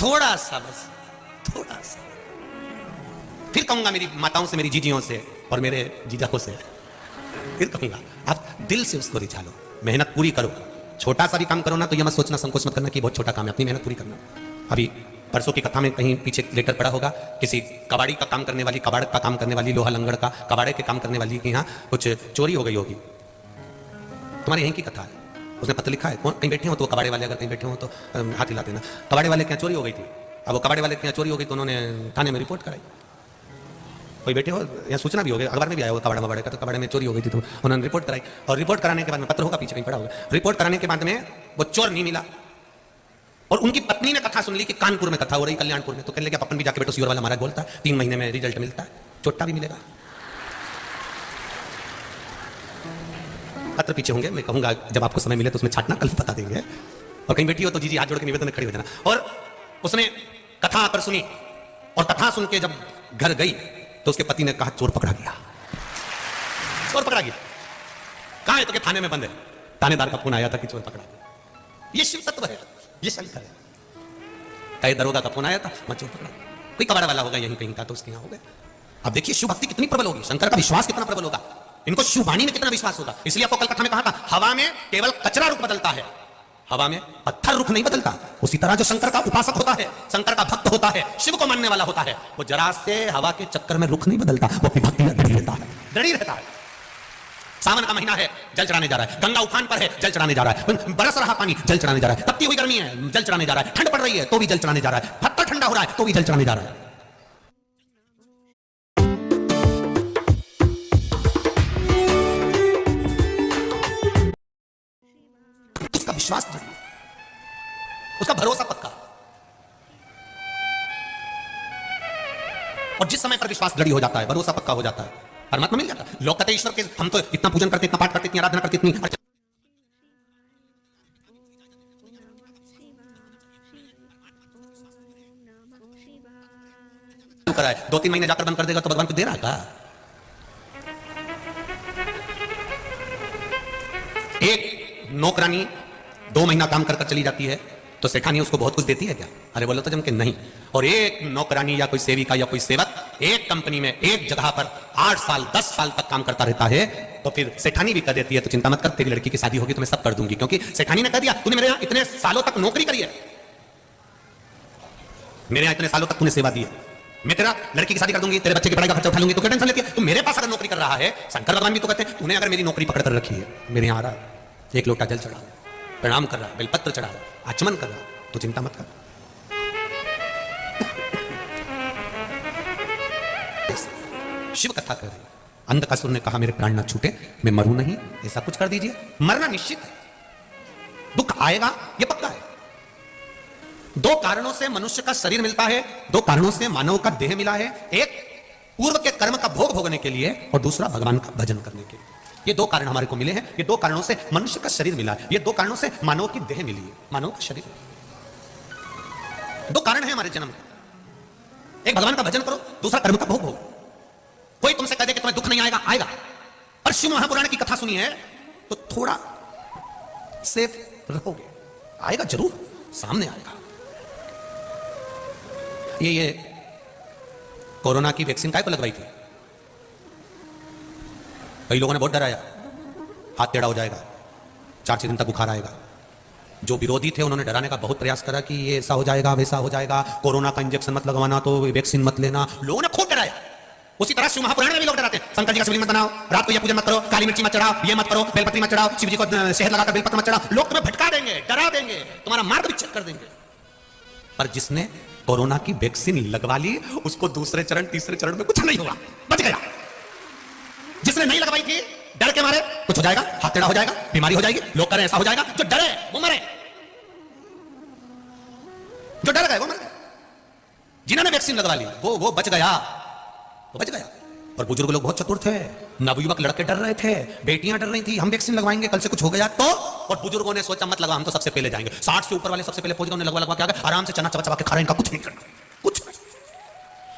थोड़ा सा, बस थोड़ा सा। फिर कहूंगा मेरी माताओं से, मेरी जीजियों से और मेरे जीजाओं से, फिर कहूंगा आप दिल से उसको रिझा लो, मेहनत पूरी करो। छोटा सा भी काम करो ना तो ये मत सोचना, संकोच मत करना कि बहुत छोटा काम है, अपनी मेहनत पूरी करना। अभी परसों की कथा में कहीं पीछे लेटर पड़ा होगा, किसी कबाड़ी का काम करने वाली, कबाड़ का काम करने वाली, लोहा लंगड़ का कबाड़े के काम करने वाली के यहाँ कुछ चोरी हो गई होगी। तुम्हारे यहीं की कथा है, उसने पत्र लिखा है, कहीं बैठे हो तो कबाड़े वाले, अगर कहीं बैठे हो तो हाथ हिला देना। कबाड़े वाले के यहाँ चोरी हो गई थी। अब वो कबाड़े वाले के यहाँ चोरी हो गई तो उन्होंने थाने में रिपोर्ट कराई। कोई बैठे हो, यहाँ सूचना भी हो गई, अखबार में भी आया होगा कबाड़ा वबाड़े का, तो कबाड़े में चोरी हो गई थी तो उन्होंने रिपोर्ट कराई। और रिपोर्ट कराने के बाद में, पत्र होगा पीछे कहीं पड़ा होगा, रिपोर्ट कराने के बाद में वो चोर नहीं मिला। और उनकी पत्नी ने कथा सुन ली कि कानपुर में कथा हो रही, कल्याणपुर में, तो कहने लगे अपन भी जाके बैठो, सियोर वाला महाराज बोलता है 3 महीने में रिजल्ट मिलता है, चोट्टा भी मिलेगा। पत्र पीछे होंगे, मैं कहूंगा जब आपको समय मिले तो उसमें छाटना, कल बता देंगे। और कहीं बैठी हो तो जी हाथ जोड़ के निवेदन में खड़ी हो जाना। और उसने कथा आकर सुनी, और कथा सुन के जब घर गई तो उसके पति ने कहा चोर पकड़ा गया, चोर पकड़ा गया। कहां है? तो के थाने में बंद है। थानेदार का फोन आया था कि चोर पकड़ा गया। ये शिव तत्व है, ये शंकर है। कई दरोगा का फोन आया था, मैं चोर पकड़ा गया। कोई कबाड़ा वाला होगा यहीं कहीं का, तो उसके यहां हो गया। अब देखिए शिव भक्ति कितनी प्रबल होगी, शंकर का विश्वास कितना प्रबल होगा, इनको शिव वाणी में कितना विश्वास होगा। इसलिए आपको कल कथा में कहा था, हवा में केवल कचरा रुख बदलता है, हवा में पत्थर रुख नहीं बदलता। उसी तरह जो शंकर का उपासक होता है, शंकर का भक्त होता है, शिव को मानने वाला होता है, वो जरा से हवा के चक्कर में रुख नहीं बदलता, वो अपनी भक्ति में दृढ़ रहता है, दृढ़ रहता है। सावन का महीना है, जल चढ़ाने जा रहा है। गंगा उफान पर है, जल चढ़ाने जा रहा है। बरस रहा पानी, जल चढ़ाने जा रहा है। तपती हुई गर्मी है, जल चढ़ाने जा रहा है। ठंड पड़ रही है तो भी जल चढ़ाने जा रहा है। पत्थर ठंडा हो रहा है तो भी जल चढ़ाने जा रहा है। उसका विश्वास दृढ़, उसका भरोसा पक्का। और जिस समय पर विश्वास दृढ़ हो जाता है, भरोसा पक्का हो जाता है, परमात्मा मिल जाता है। लोग कहते हैं ईश्वर के, हम तो इतना पूजन करते, इतना पाठ करते, इतनी आराधना करते, इतनी कराए, 2-3 महीने जाकर बंद कर देगा तो भगवान को दे रहा है का? एक नौकरानी 2 महीना काम कर चली जाती है तो सेठानी उसको बहुत कुछ देती है क्या? अरे बोलो तो जम के नहीं। और एक नौकरानी या कोई सेविका या कोई सेवक एक कंपनी में एक जगह पर 8 साल 10 साल तक काम करता रहता है तो फिर सेठानी भी कर देती है, तो चिंता मत कर, तेरी लड़की की शादी होगी तो मैं सब कर दूंगी, क्योंकि सेठानी ने कह दिया तूने मेरे यहाँ इतने सालों तक नौकरी करी है, मेरे यहाँ इतने सालों तक तूने सेवा दी है, मैं तेरा लड़की की शादी कर दूंगी, तेरे बच्चे की पढ़ाई का खर्चा उठा लूंगी, तो क्या टेंशन लेती है? तू मेरे पास अगर नौकरी कर रहा है, शंकर भगवान भी तो कहते हैं तूने अगर मेरी नौकरी पकड़ कर रखी है, मेरे यहाँ आ रहा है, एक लोटा जल चढ़ा रहा, प्रणाम कर रहा, बेलपत्र चढ़ा रहा, आचमन कर रहा, तो चिंता मत कर। शिव कथा कर रही, अंधकासुर ने कहा मेरे प्राण न छूटे, मैं मरूं नहीं, ऐसा कुछ कर दीजिए। मरना निश्चित है, दुख आएगा ये पक्का है। 2 कारणों से मनुष्य का शरीर मिलता है, 2 कारणों से मानव का देह मिला है। एक पूर्व के कर्म का भोग भोगने के लिए और दूसरा भगवान का भजन करने के लिए। ये 2 कारण हमारे को मिले हैं। ये 2 कारणों से मनुष्य का शरीर मिला है, ये 2 कारणों से मानव की देह मिली है, मानव का शरीर। 2 कारण है हमारे जन्म के, एक भगवान का भजन करो, दूसरा कर्म का भोग भोग। कोई तुमसे कह दे कि तुम्हें दुख नहीं आएगा, आएगा। पर शिव महापुराण की कथा सुनी है तो थोड़ा सेफ रहोगे, आएगा जरूर, सामने आएगा। ये कोरोना की वैक्सीन काय को लगवाई थी? कई लोगों ने बहुत डराया, हाथ टेढ़ा हो जाएगा, 4-6 दिन तक बुखार आएगा। जो विरोधी थे उन्होंने डराने का बहुत प्रयास करा कि ये ऐसा हो जाएगा, वैसा हो जाएगा, कोरोना का इंजेक्शन मत लगवाना, तो वैक्सीन मत लेना, लोगों ने खूब डराया। उसी तरह शिव महापुराण में भी लोग डराते हैं, शंकर जी का शिवलिंग मत बनाओ, रात को यह पूजन मत करो, काली मिर्ची मत चढ़ाओ, ये मत करो, बेलपत्री मत चढ़ाओ, शिव जी को शहद लगाकर बेलपत्र मत चढ़ाओ। लोग तुम्हें भटका देंगे, डरा देंगे, तुम्हारा मार्ग विच्छेद कर देंगे। पर जिसने कोरोना की वैक्सीन लगवा ली उसको दूसरे चरण तीसरे चरण में कुछ नहीं हुआ, बच गया। जिसने नहीं लगवाई थी डर के मारे कुछ हो जाएगा, हाथ टेढ़ा हो जाएगा, बीमारी हो जाएगी, लोग करें ऐसा हो जाएगा, जो डरे वो मरे, जो डर गए वो मर गए। जिन्होंने वैक्सीन लगवा ली वो बच गया, वो बच गया। और बुजुर्ग लोग बहुत चतुर थे, नवयुवक लड़के डर रहे थे, बेटियां डर रही थी हम वैक्सीन लगवाएंगे कल से कुछ हो गया तो। और बुजुर्गों ने सोचा मत लगवा, हम तो सबसे पहले जाएंगे, 60 से ऊपर वाले सबसे पहले पहुंच गए, लगवा के आ गए, आराम से चना चबा चबा के खा रहे, इनका कुछ नहीं करना, कुछ नहीं।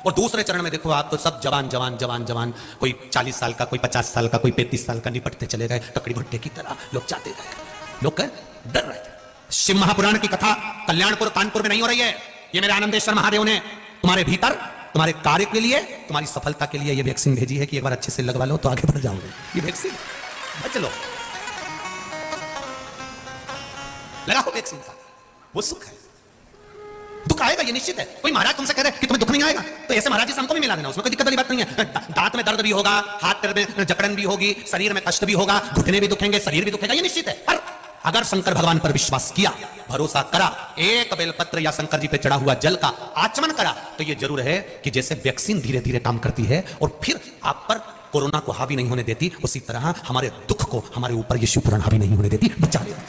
और दूसरे चरण में देखो आप तो सब जवान जवान जवान जवान, कोई 40 साल का, कोई 50 साल का, कोई 35 साल का, निपटते चले गए ककड़ी भट्टे की तरह, लोग जाते गए, लोग डर रहे थे। शिव महापुराण की कथा कल्याणपुर कानपुर में नहीं हो रही है, ये मेरे आनंदेश्वर महादेव ने तुम्हारे भीतर तुम्हारे कार्य के लिए, तुम्हारी सफलता के लिए ये वैक्सीन भेजी है कि एक बार अच्छे से लगवा लो तो आगे बढ़ जाओगे। ये वैक्सीन बच लो, लगाओ वैक्सीन का, वो सुख है। दुख आएगा ये निश्चित है। कोई महाराज तुमसे कह रहे कि तुम्हें दुख नहीं आएगा तो ऐसे महाराज जी से हमको भी मिला देना, उसमें कोई दिक्कत वाली बात नहीं है। दांत में दर्द भी होगा, हाथ में जकड़न भी होगी, शरीर में कष्ट भी होगा, घुटने भी दुखेंगे, शरीर भी दुखेगा, ये निश्चित है। पर अगर शंकर भगवान पर विश्वास किया, भरोसा करा, एक बेलपत्र या शंकर जी पे चढ़ा हुआ जल का आचमन करा, तो ये जरूर है कि जैसे वैक्सीन धीरे धीरे काम करती है और फिर आप पर कोरोना को हावी नहीं होने देती, उसी तरह हमारे दुख को हमारे ऊपर ये शिवपुराण हावी नहीं होने देती, बचा लेती,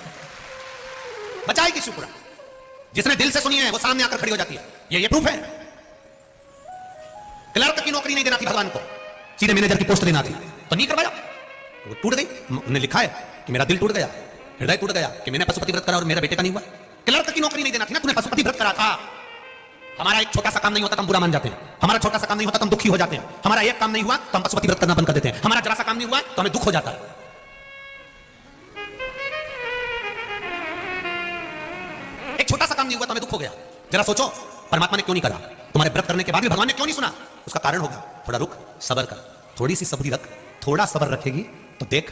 बचाएगी शिवपुराण। जिसने दिल से सुनी है वो सामने आकर खड़ी हो जाती है। ये प्रूफ है। क्लर्क की नौकरी नहीं देना थी भगवान को, सीधे मैनेजर की पोस्ट देना थी, तो नहीं करवाया, वो टूट गई। उन्होंने लिखा है कि मेरा दिल टूट गया, हृदय टूट गया कि मैंने पशुपति व्रत करा और मेरे बेटे का नहीं हुआ। क्लर्क की नौकरी नहीं देना थी ना, तूने पशुपति व्रत करा था। हमारा एक छोटा सा काम नहीं होता तो हम बुरा मान जाते हैं, हमारा छोटा सा काम नहीं होता तो हम दुखी हो जाते हैं, हमारा एक काम नहीं हुआ तो हम पशुपति व्रत करना बंद कर देते हैं, हमारा जरा सा काम नहीं हुआ तो हमें दुख हो जाता है। एक छोटा सा काम नहीं हुआ तो हमें दुख हो गया। जरा सोचो परमात्मा ने क्यों नहीं करा, तुम्हारे व्रत करने के बाद भी भगवान ने क्यों नहीं सुना? उसका कारण होगा थोड़ा रुक, सब्र कर, थोड़ी सी सब्री रख, थोड़ा सब्र रखेगी तो देख,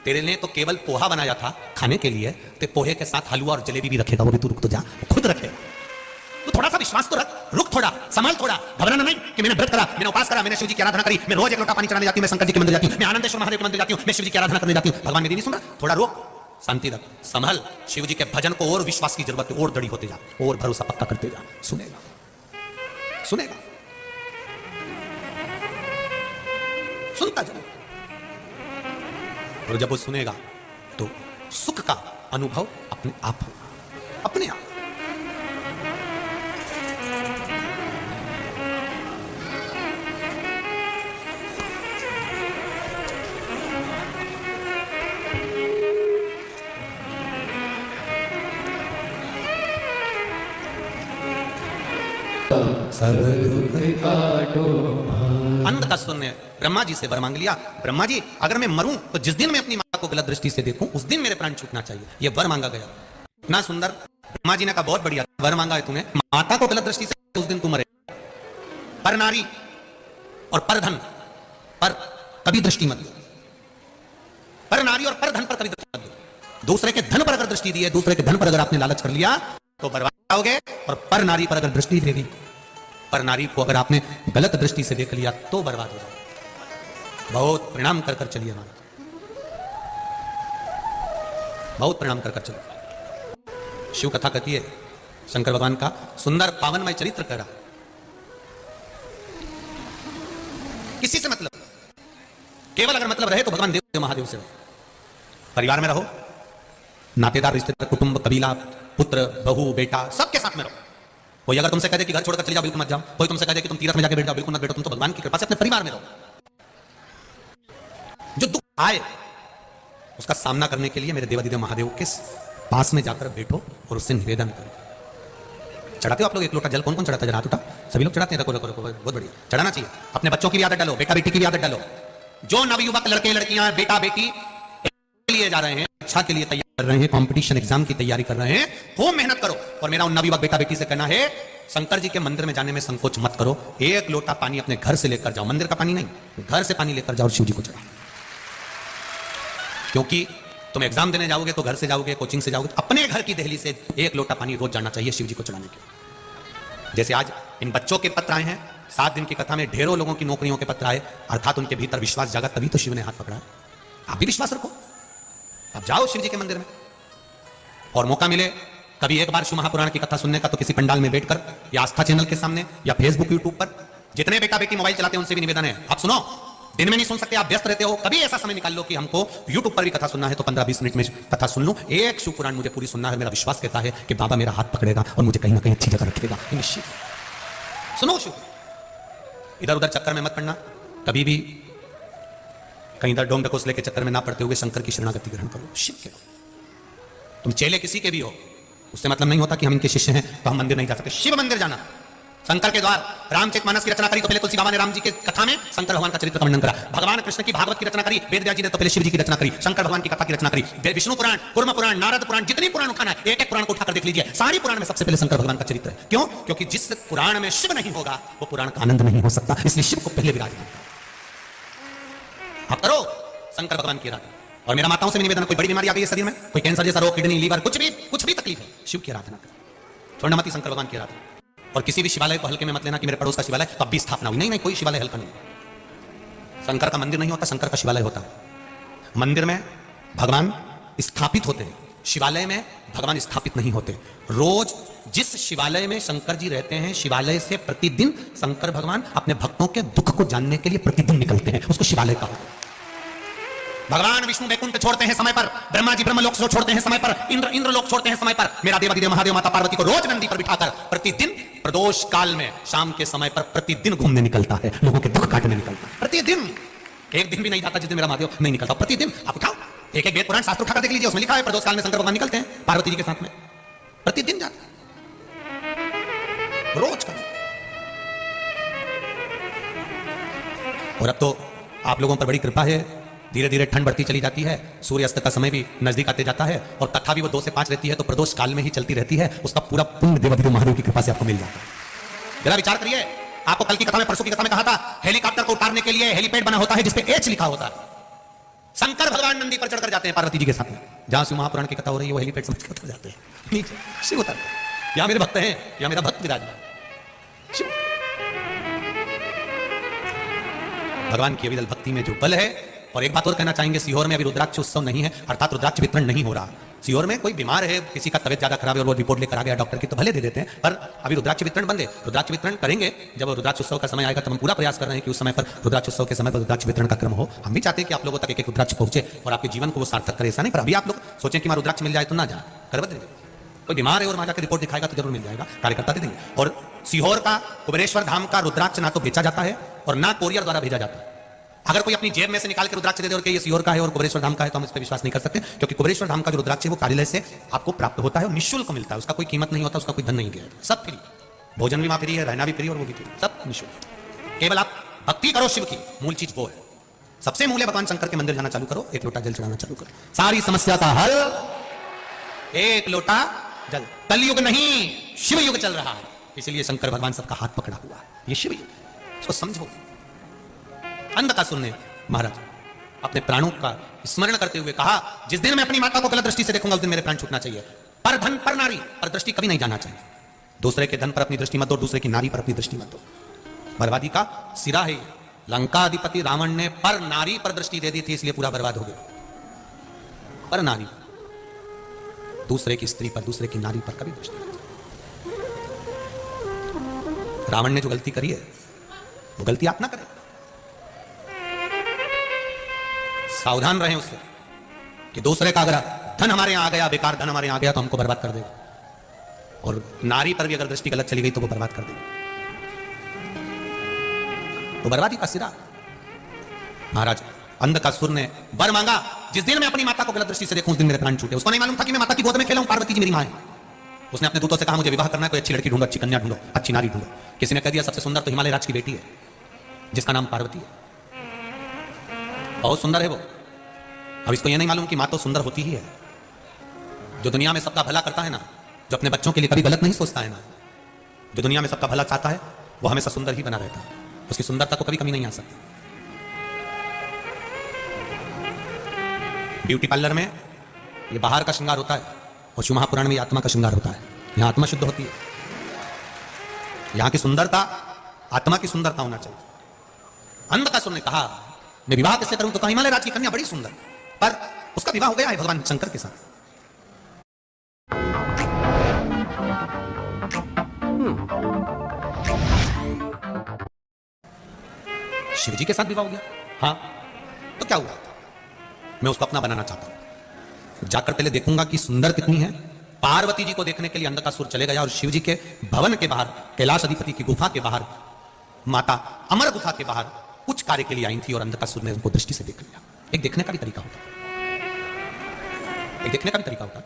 तेरे ने तो केवल पोहा बनाया था खाने के लिए, ते पोहे के साथ हलवा और जलेबी भी रखेगा, वो भी तू रुक तो जा, खुद रखे। तो थोड़ा सा विश्वास तो रख, रुक थोड़ा, संभल थोड़ा, घबराना नहीं कि मैंने व्रत करा, मैंने उपास करा, मैंने शिव जी की आराधना करी, मैं रोज एक लोटा पानी चढ़ाने जाती हूं, मैं शंकर जी के मंदिर जाती हूं, मैं आनंदेश्वर महादेव के मंदिर जाती हूं, मैं शिव जी की आराधना करने जाती हूं, भगवान मेरी नहीं सुन रहा। थोड़ा रुक, शांति रख, संभल, शिव जी के भजन को और विश्वास की जरूरत है, और दृढ़ होते जा, और भरोसा पक्का करते जा, सुनेगा, सुनेगा, सुनता जा। और जब वो सुनेगा तो सुख का अनुभव अपने आप होगा, अपने आप। सब दुख काटो। अंत का सुनने ब्रह्मा जी से वर मांग लिया, ब्रह्मा जी अगर मैं मरूं तो जिस दिन मैं अपनी माता को गलत दृष्टि से देखूं उस दिन मेरे प्राण छूटना चाहिए। ये वर मांगा गया। इतना सुंदर ब्रह्मा जी ने कहा बहुत बढ़िया वर मांगा है तूने, माता को गलत दृष्टि से उस दिन तू मरे। पर नारी और पर धन पर कभी दृष्टि मत दो, पर नारी और पर धन पर कभी दृष्टि मत दो। दूसरे के धन पर अगर दृष्टि दी है, दूसरे के धन पर अगर आपने लालच कर लिया तो बर्बाद होगे, और पर नारी पर अगर दृष्टि दे दी, पर नारी को अगर आपने गलत दृष्टि से देख लिया तो बर्बाद हो जाओगे। बहुत प्रणाम कर कर चलिए महाराज, बहुत प्रणाम कर कर चलिए। शिव कथा कहती है शंकर भगवान का सुंदर पावनमय चरित्र कह रहा, किसी से मतलब, केवल अगर मतलब रहे तो भगवान देव महादेव से रहो। परिवार में रहो, नातेदार रिश्तेदार कुटुंब कबीला पुत्र बहू बेटा सबके साथ में रहो। कोई अगर तुमसे कहे कि घर छोड़कर चले जाओ, बिल्कुल मत जाओ। कोई तुमसे कहे कि तुम तीर्थ में जाके बैठ जाओ, बिल्कुल मत बैठो। तुम तो भगवान की कृपा से अपने परिवार में रहो। जो दुख आए उसका सामना करने के लिए मेरे देवादिदेव महादेव के पास में जाकर बैठो और उससे निवेदन करो। चढ़ाते हो आप लोग एक लोटा जल? कौन कौन चढ़ाता है? हाथ उठा, सभी लोग चढ़ाते हैं। रखो रखो रखो, बहुत बढ़िया, चढ़ाना चाहिए। अपने बच्चों की भी आदत डालो, बेटा बेटी की भी आदत डालो। जो नवयुवक लड़के लड़कियां बेटा बेटी के लिए जा रहे हैं, शिक्षा के लिए तैयार कर रहे हैं, कंपटीशन एग्जाम की तैयारी कर रहे हैं, खूब मेहनत करो। और मेरा उन नवयुवक बेटा बेटी से कहना है, शंकर जी के मंदिर में जाने में संकोच मत करो। एक लोटा पानी अपने घर से लेकर जाओ, मंदिर का पानी नहीं, घर से पानी लेकर जाओ और शिव जी को चढ़ाओ। क्योंकि तुम एग्जाम देने जाओगे तो घर से जाओगे, कोचिंग से जाओगे, अपने घर की दहली से एक लोटा पानी रोज जाना चाहिए शिव जी को चढ़ाने के। जैसे आज इन बच्चों के पत्र आए हैं, 7 दिन की कथा में ढेरों लोगों की नौकरियों के पत्र आए, अर्थात उनके भीतर विश्वास जागा, तभी तो शिव ने हाथ पकड़ा। आप भी विश्वास रखो, आप जाओ शिव जी के मंदिर में। और मौका मिले कभी एक बार शिव महापुराण की कथा सुनने का, तो किसी पंडाल में बैठकर या आस्था चैनल के सामने या फेसबुक यूट्यूब पर, जितने बेटा बेटी मोबाइल चलाते हैं उनसे भी निवेदन है, आप सुनो। दिन में नहीं सुन सकते, आप व्यस्त रहते हो, कभी ऐसा समय निकाल लो कि हमको यूट्यूब पर भी कथा सुनना है, तो 15-20 मिनट में कथा सुन लो। एक शिव पुराण मुझे पूरी सुनना है। मेरा विश्वास कहता है कि बाबा मेरा हाथ पकड़ेगा और मुझे कहीं ना कहीं अच्छी जगह रखेगा, निश्चित। सुनो शिव, इधर उधर चक्कर में मत पड़ना, कभी भी कहीं इधर डोंग डकोसले के चक्कर में ना पड़ते हुए शंकर की शरणागति ग्रहण करो, शिव के। तुम चेले किसी के भी हो, उससे मतलब नहीं होता कि हम इनके शिष्य हैं तो हम मंदिर नहीं जा सकते। शिव मंदिर जाना, शंकर के द्वार रामचरितमानस की रचना करी तो पहले तुलसी बाबा ने राम जी के कथा में शंकर भगवान का चरित्र का वर्णन करा। भगवान कृष्ण की भागवत की रचना करी वेद व्यास जी ने तो पहले शिव जी की रचना करी, शंकर भगवान की कथा की रचना करी। विष्णु पुराण, कुर्म पुराण, नारद पुराण, जितनी पुराण उठाना है एक एक पुराण को उठाकर देख लीजिए, सारी पुराण में सबसे पहले शंकर भगवान का चरित्र है। क्यों? क्योंकि जिस पुराण में शिव नहीं होगा वो पुराण का आनंद नहीं हो सकता, इसलिए शिव को पहले विराजमान आप करो शंकर भगवान की आराधना। और मेरा माताओं से निवेदन, कोई बड़ी बीमारी आ गई है शरीर में, कोई कैंसर जैसा रोग, किडनी, लीवर, कुछ भी तकलीफ है, शिव की आराधना करो, छोड़ना मत शंकर भगवान की आराधना। और किसी भी शिवालय को हल्के में मत लेना कि मेरे पड़ोस का शिवालय तो अब भी स्थापना हुई, नहीं, कोई शिवालय हल्का नहीं। शंकर का मंदिर नहीं होता, शंकर का शिवालय होता है। मंदिर में भगवान स्थापित होते हैं, शिवालय में भगवान स्थापित नहीं होते। रोज जिस शिवालय में शंकर जी रहते हैं, शिवालय से प्रतिदिन शंकर भगवान अपने भक्तों के दुख को जानने के लिए प्रतिदिन निकलते हैं, उसको शिवालय कहा। भगवान विष्णु वैकुंठ छोड़ते हैं समय पर, ब्रह्मा जी ब्रह्मलोक छोड़ते हैं समय पर, इंद्र लोक छोड़ते हैं समय पर, मेरा देवादिदेव महादेव माता पार्वती को रोज नंदी पर बिठाकर प्रतिदिन प्रदोष काल में शाम के समय पर प्रतिदिन घूमने निकलता है, लोगों के दुख काटने निकलता है प्रतिदिन। एक दिन भी नहीं जाता जिस दिन मेरा महादेव नहीं निकलता, प्रतिदिन। आप उठाओ एक वेद पुराण शास्त्र उठाकर देख लीजिए, उसमें लिखा है प्रदोष काल में शंकर भगवान निकलते हैं पार्वती जी के साथ में, प्रतिदिन जाते रोज का। और अब तो आप लोगों पर बड़ी कृपा है, धीरे धीरे ठंड बढ़ती चली जाती है, सूर्यास्त का समय भी नजदीक आते जाता है, और कथा भी वो 2 से 5 रहती है, तो प्रदोष काल में ही चलती रहती है, उसका पूरा पुण्य देवादिदेव महादेव की कृपा से आपको मिल जाता है। जरा विचार करिए, आपको कल की कथा में, परसों की कथा में कहा था हेलीकॉप्टर को उतारने के लिए हेलीपैड बना होता है जिसपे एच लिखा होता है। शंकर भगवान नंदी पर चढ़कर जाते हैं पार्वती जी के साथ में, जहां से महापुराण की कथा हो रही है वो हेलीपैड समझ कर उतर जाते हैं नीचे, शिव उतरते हैं। यहां मेरे भक्त हैं, यहां मेरा भक्त विराजमान शिव। भगवान की अविरल भक्ति में जो बल है। और एक बात और कहना चाहेंगे, सीहोर में अभी रुद्राक्ष उत्सव नहीं है, अर्थात रुद्राक्ष वितरण नहीं हो रहा। सीहोर में कोई बीमार है, किसी का तबियत ज्यादा खराब है और वो रिपोर्ट लेकर आ गया डॉक्टर की, तो भले दे देते हैं, पर अभी रुद्राक्ष वितरण बंद है। रुद्राक्ष वितरण करेंगे जब रुद्राक्ष उत्सव का समय आएगा, तब हम पूरा प्रयास कर रहे हैं कि उस समय पर रुद्राक्ष उत्सव के समय पर रुद्राक्ष वितरण का क्रम हो। हम भी चाहते हैं कि आप लोगों तक एक रुद्राक्ष पहुंचे और आपके जीवन को वो सार्थक करे, ऐसा नहीं। पर अभी आप लोग सोचें कि वहां रुद्राक्ष मिल जाए तो ना जाए, करवा देंगे। कोई बीमार है और वहां जाकर रिपोर्ट दिखाएगा तो जरूर मिल जाएगा, कार्यकर्ता दे देंगे। और सीहोर का कुबेरेश्वर धाम का रुद्राक्ष ना तो बेचा जाता है और ना कोरियर द्वारा भेजा जाता है। अगर कोई अपनी जेब में से निकाल के रुद्राक्ष दे दे और कि ये सीहोर का है और कुबेरेश्वर धाम का है, तो हम इस पर विश्वास नहीं कर सकते, क्योंकि कुबेरेश्वर धाम का जो रुद्राक्ष है वो कार्यालय से आपको प्राप्त होता है और निःशुल्क मिलता है, उसका कोई कीमत नहीं होता, उसका कोई धन नहीं दिया जाता, सब फ्री। भोजन भी वहां फ्री है, रहना भी फ्री और वो भी फ्री, सब निःशुल्क। केवल आप भक्ति करो शिव की, मूल चीज वो है। सबसे मूल है भगवान शंकर के मंदिर जाना चालू करो, एक लोटा जल चढ़ाना चालू करो, सारी समस्या का हल एक लोटा जल। कलयुग नहीं, शिव युग चल रहा है, इसलिए शंकर भगवान सबका हाथ पकड़ा हुआ है, ये शिव युग, इसको समझो। अंधकासुर ने महाराज अपने प्राणों का स्मरण करते हुए कहा, जिस दिन मैं अपनी माता को गलत दृष्टि से देखूंगा उस दिन मेरे प्राण छूटना चाहिए। पर धन पर नारी पर दृष्टि कभी नहीं जाना चाहिए। दूसरे के धन पर अपनी दृष्टि मत दो, दूसरे की नारी पर अपनी दृष्टि मत दो, बर्बादी का सिरा है। लंका अधिपति रावण ने पर नारी पर दृष्टि दे दी थी, इसलिए पूरा बर्बाद हो गया। पर नारी, दूसरे की स्त्री पर, दूसरे की नारी पर कभी दृष्टि नहीं। रावण ने जो गलती करी है वो गलती आप ना करें, सावधान रहें उससे कि दूसरे का अगर धन हमारे यहां आ गया, बेकार धन हमारे यहां आ गया तो हमको बर्बाद कर देगा, और नारी पर भी अगर दृष्टि गलत चली गई तो वो बर्बाद कर देगा, तो बर्बादी का सिरा। महाराज अंधकासुर ने वर मांगा, जिस दिन मैं अपनी माता को गलत दृष्टि से देखूं उस दिन मेरे प्राण छूटे। उसको नहीं मालूम था कि मैं माता की गोद में खेला हूं, पार्वती जी मेरी मां है। उसने अपने दूतों से कहा, मुझे विवाह करना है, कोई अच्छी लड़की ढूंढो, अच्छी कन्या ढूंढो, अच्छी नारी ढूंढो। किसी ने कह दिया सबसे सुंदर तो हिमालय राज की बेटी है जिसका नाम पार्वती है, बहुत सुंदर है वो। अब इसको यह नहीं मालूम कि मां तो सुंदर होती ही है। जो दुनिया में सबका भला करता है ना, जो अपने बच्चों के लिए कभी गलत नहीं सोचता है ना, जो दुनिया में सबका भला चाहता है, वो हमेशा सुंदर ही बना रहता है, उसकी सुंदरता को कभी कमी नहीं आ सकती। ब्यूटी पार्लर में ये बाहर का श्रृंगार होता है और शिव महापुराण में आत्मा का श्रृंगार होता है। यहां आत्मा शुद्ध होती है, यहां की सुंदरता आत्मा की सुंदरता होना चाहिए। अंधकासुर ने कहा, मैं विवाह कैसे करूं, तो कहा हिमालय राज की कन्या बड़ी सुंदर, पर उसका विवाह हो गया है भगवान शंकर के साथ। शिव जी के साथ विवाह हो गया, हाँ, तो क्या हुआ, मैं उसको अपना बनाना चाहता हूं। जाकर पहले देखूंगा कि सुंदर कितनी है। पार्वती जी को देखने के लिए अंधकासुर चले गया और शिव जी के भवन के बाहर, कैलाश अधिपति की गुफा के बाहर, माता अमर गुफा के बाहर कुछ कार्य के लिए आई थी और अंधकासुर ने उनको दृष्टि से देख लिया। एक देखने का भी तरीका होता है, एक देखने का भी तरीका होता है।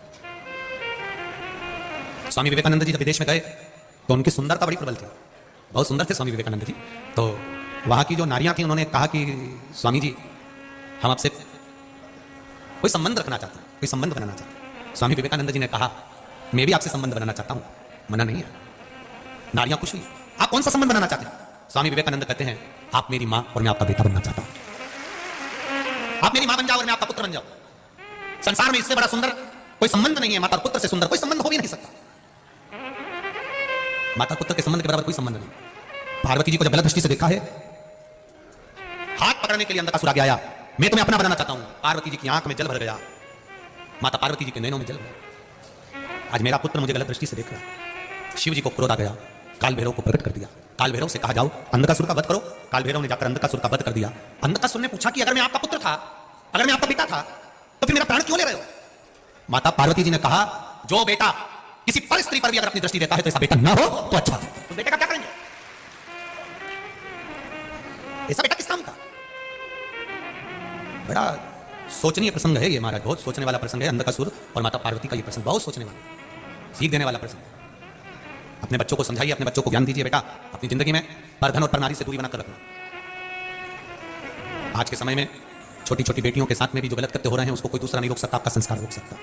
स्वामी विवेकानंद जी जब विदेश में गए तो उनकी सुंदरता बड़ी प्रबल थी, बहुत सुंदर थे स्वामी विवेकानंद जी। तो वहां की जो नारियां थी उन्होंने कहा कि स्वामी जी हम आपसे कोई संबंध रखना चाहते हैं, कोई संबंध बनाना चाहते हैं। स्वामी विवेकानंद जी ने कहा मैं भी आपसे संबंध बनाना चाहता हूं, मना नहीं है। नारियां खुश हुई, आप कौन सा संबंध बनाना चाहते हैं? स्वामी विवेकानंद कहते हैं आप मेरी मां और मैं आपका बेटा बनना चाहता हूं। आप मेरी मां बन जाओ और मैं आपका पुत्र बन जाओ। संसार में इससे बड़ा सुंदर कोई संबंध नहीं है, माता और पुत्र से सुंदर कोई संबंध हो भी नहीं सकता। माता पुत्र के संबंध के बराबर कोई संबंध नहीं। पार्वती जी को जब गलत दृष्टि से देखा है, हाथ पकड़ने के लिए अंधकासुर आगे आया, मैं तुम्हें अपना बनाना चाहता हूं। पार्वती जी की आंख में जल भर गया, माता पार्वती जी के नैनों में जल भर। आज मेरा पुत्र मुझे गलत दृष्टि से देख रहा है। शिव जी को क्रोध आ गया, काल भैरव को प्रकट कर दिया। काल भैरव से कहा जाओ अंधकासुर का वध करो। काल भैरव ने जाकर अंधकासुर का वध कर दिया। अंधकासुर ने पूछा कि अगर मैं आपका पुत्र था, अगर मैं आपका बेटा था, तो फिर मेरा प्राण क्यों ले रहे हो? माता पार्वती जी ने कहा जो बेटा किसी पर स्त्री पर भी अगर अपनी दृष्टि देता है तो ऐसा बेटा ना हो तो अच्छा है। उस बेटे का क्या करेंगे? ऐसा बेटा किस काम का? बड़ा सोचनीय प्रसंग है ये महाराज, बहुत सोचने वाला प्रसंग है। अंधकासुर और माता पार्वती का ये प्रसंग बहुत सोचने वाला, सीख देने वाला प्रसंग। अपने बच्चों को समझाइए, अपने बच्चों को ज्ञान दीजिए, बेटा अपनी जिंदगी में परधन और परनारी से दूरी बनाकर रखना। आज के समय में छोटी छोटी बेटियों के साथ में भी जो गलत कृत्य हो रहे हैं उसको कोई दूसरा नहीं रोक सकता, आपका संस्कार रोक सकता।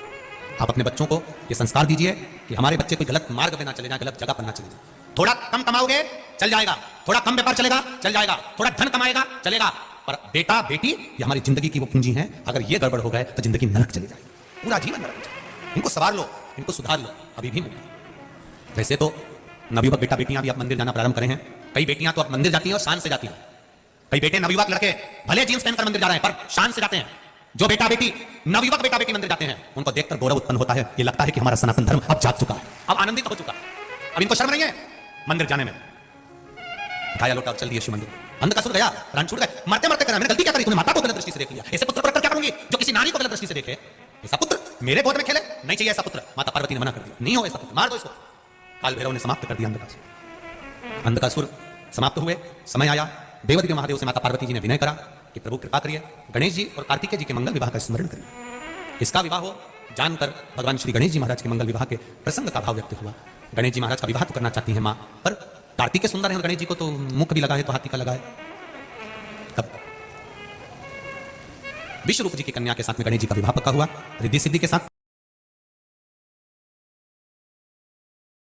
आप अपने बच्चों को ये संस्कार दीजिए कि हमारे बच्चे कोई गलत मार्ग पे ना चले जाए, गलत जगह पर ना चले जाए। थोड़ा कम कमाओगे चल जाएगा, थोड़ा कम व्यापार चलेगा चल जाएगा, थोड़ा धन कमाएगा चलेगा, पर बेटा बेटी ये हमारी जिंदगी की वो पूंजी है। अगर ये गड़बड़ हो गए तो जिंदगी नरक चली जाएगी, पूरा जीवन नरक जाएगा। इनको सवार लो, इनको सुधार लो, अभी भी मौका। वैसे तो नवयुवक बेटा बेटियां भी आप मंदिर जाना प्रारंभ करें हैं। कई बेटियां तो आप मंदिर जाती हैं और शान से जाती हैं। कई बेटे नवयुवक लड़के भले जींस पहनकर मंदिर जा रहे हैं पर शान से जाते हैं। जो बेटा बेटी नवयुवक बेटा बेटी मंदिर जाते हैं उनको देखकर गौरव उत्पन्न होता है। ये लगता है कि हमारा सनातन धर्म अब जाग चुका है, अब आनंदित हो चुका है, अब इनको शर्म नहीं है मंदिर जाने में। उठाया लोटा और चल दिए शिव मंदिर। अंधकासुर गया, प्राण छूट गए। मरते मरते कहना मैंने गलती क्या करी, तूने माता को गलत दृष्टि से देख लिया। ऐसे पुत्र पर क्या करूंगी जो किसी नारी को गलत दृष्टि से देखे? ऐसा पुत्र मेरे गोद में खेले, नहीं चाहिए ऐसा पुत्र। माता पार्वती ने मना कर दिया, नहीं हो ऐसा पुत्र, मार दो इसको। काल भैरव ने समाप्त कर दिया अंधकासुर। अंधकासुर समाप्त हुए। समय आया, देवदेव महादेव से माता पार्वती जी ने विनय करा कि प्रभु कृपा करिए, गणेश जी और कार्तिकेय जी के मंगल विवाह का स्मरण करिए। इसका विवाह हो जानकर भगवान श्री गणेश जी महाराज के मंगल विवाह के प्रसंग का भाव व्यक्त हुआ। गणेश जी महाराज का विवाह तो करना चाहती हैं मां, पर कार्तिकेय सुंदर है और गणेश जी को तो मुख भी लगा है तो हाथी का लगा है। तब विश्वरूप जी की कन्या के साथ में गणेश जी का विवाह पक्का हुआ, रिद्धि सिद्धि के साथ।